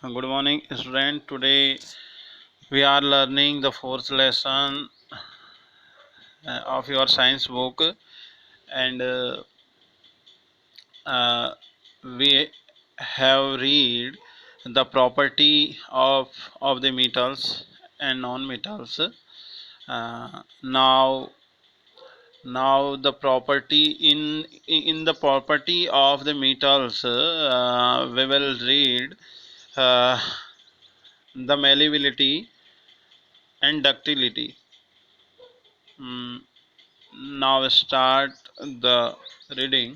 Good morning, student. Today we are learning the fourth lesson of your science book, and uh, we have read the property of the metals and non-metals. Now the property in the property of the metals, we will read uh, the malleability and ductility. Now start the reading.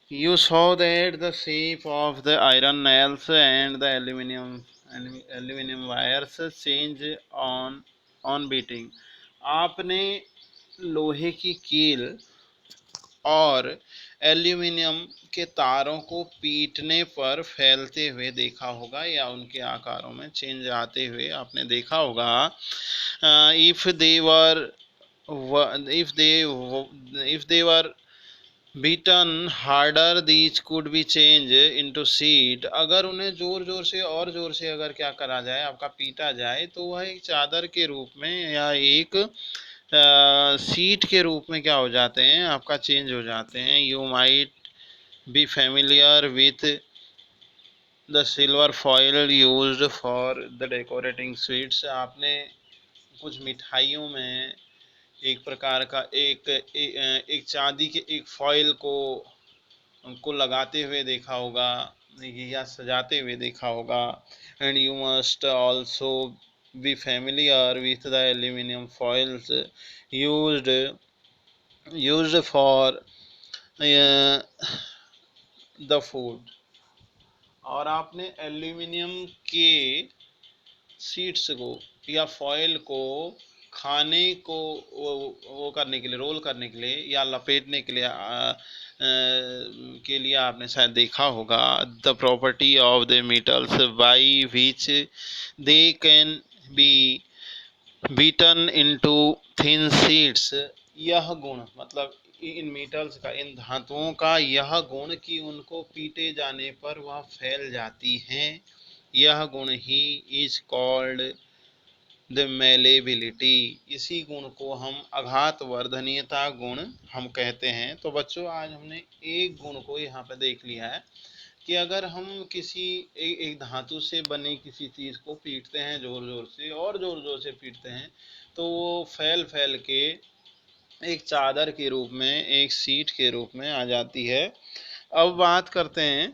You saw that the shape of the iron nails and the aluminum wires change on beating. आपने लोहे की कील और aluminium के तारों को पीटने पर फैलते हुए देखा होगा या उनके आकारों में चेंज आते हुए आपने देखा होगा. If they were if they if they were beaten harder these could be changed into sheet. अगर उन्हें जोर जोर से और जोर से अगर क्या करा जाए, आपका पीटा जाए, तो वह एक चादर के रूप में या एक सीट के रूप में क्या हो जाते हैं, आपका चेंज हो जाते हैं. You might be familiar with the silver foil used for the decorating sweets. आपने कुछ मिठाइयों में एक प्रकार का एक चांदी के एक फॉयल को लगाते हुए देखा होगा या सजाते हुए देखा होगा. And you must also be familiar with the aluminium foils used for the food. और आपने एल्यूमिनियम के सीड्स को या फॉयल को खाने को वो करने के लिए, रोल करने के लिए या लपेटने के लिए आपने शायद देखा होगा. The property of the metals by which they can be beaten into thin sheets. यह गुण मतलब इन मेटल्स का, इन धातुओं का यह गुण कि उनको पीटे जाने पर वह फैल जाती हैं, यह गुण he is called the malleability. इसी गुण को हम आघात वर्धनीयता गुण हम कहते हैं. तो बच्चों, आज हमने एक गुण को यहाँ पे देख लिया है कि अगर हम किसी एक धातु से बने किसी चीज़ को पीटते हैं जोर जोर से और जोर जोर से पीटते हैं, तो वो फैल फैल के एक चादर के रूप में, एक सीट के रूप में आ जाती है. अब बात करते हैं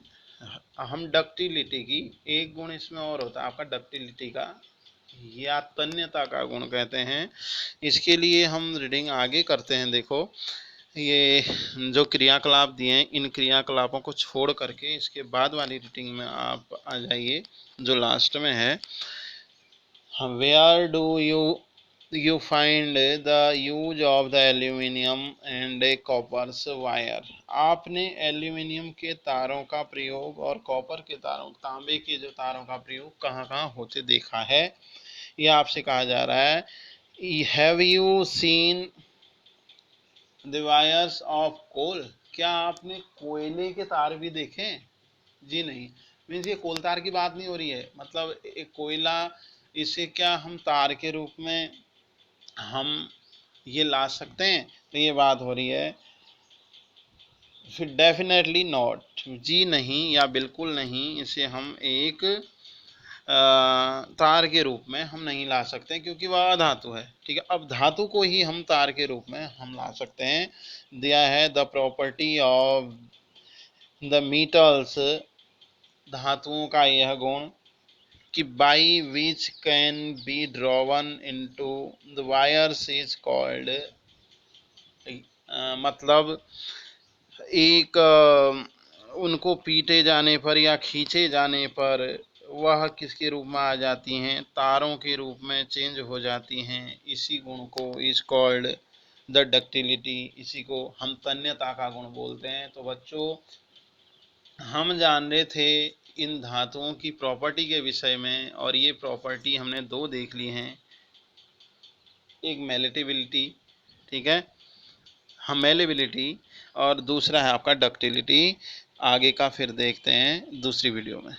हम डक्टिलिटी की. एक गुण इसमें और होता है आपका डक्टिलिटी का, या तन्यता का गुण कहते हैं. इसके लिए हम रीडिंग आगे करते हैं. देखो, ये जो क्रियाकलाप दिए हैं, इन क्रियाकलापों को छोड़ करके इसके बाद वाली रीडिंग में आप आ जाइए जो लास्ट में है. Where do you find the use of the aluminium and coppers wire. आपने एल्यूमिनियम के तारों का प्रयोग और कॉपर के तारों, तांबे के जो तारों का प्रयोग कहाँ कहाँ होते देखा है, यह आपसे कहा जा रहा है. Have you seen the wires of coal. क्या आपने कोयले के तार भी देखे? जी नहीं. मीन्स ये कोल तार की बात नहीं हो रही है. मतलब एक कोयला, इसे क्या हम तार के रूप में हम ये ला सकते हैं? तो ये बात हो रही है. फिर डेफिनेटली नॉट, जी नहीं या बिल्कुल नहीं, इसे हम एक तार के रूप में हम नहीं ला सकते क्योंकि वह अधातु है. ठीक है. अब धातु को ही हम तार के रूप में हम ला सकते हैं. दिया है the property of the metals, धातुओं का यह गुण कि by which can be drawn into the wires is called. मतलब एक उनको पीटे जाने पर या खींचे जाने पर वह किसके रूप में आ जाती हैं? तारों के रूप में चेंज हो जाती हैं. इसी गुण को इज कॉल्ड द डक्टिलिटी. इसी को हम तन्यता का गुण बोलते हैं. तो बच्चों, हम जान रहे थे इन धातुओं की प्रॉपर्टी के विषय में, और ये प्रॉपर्टी हमने दो देख ली हैं. एक मैलेबिलिटी, ठीक है, हम मैलेबिलिटी, और दूसरा है आपका डक्टिलिटी. आगे का फिर देखते हैं दूसरी वीडियो में.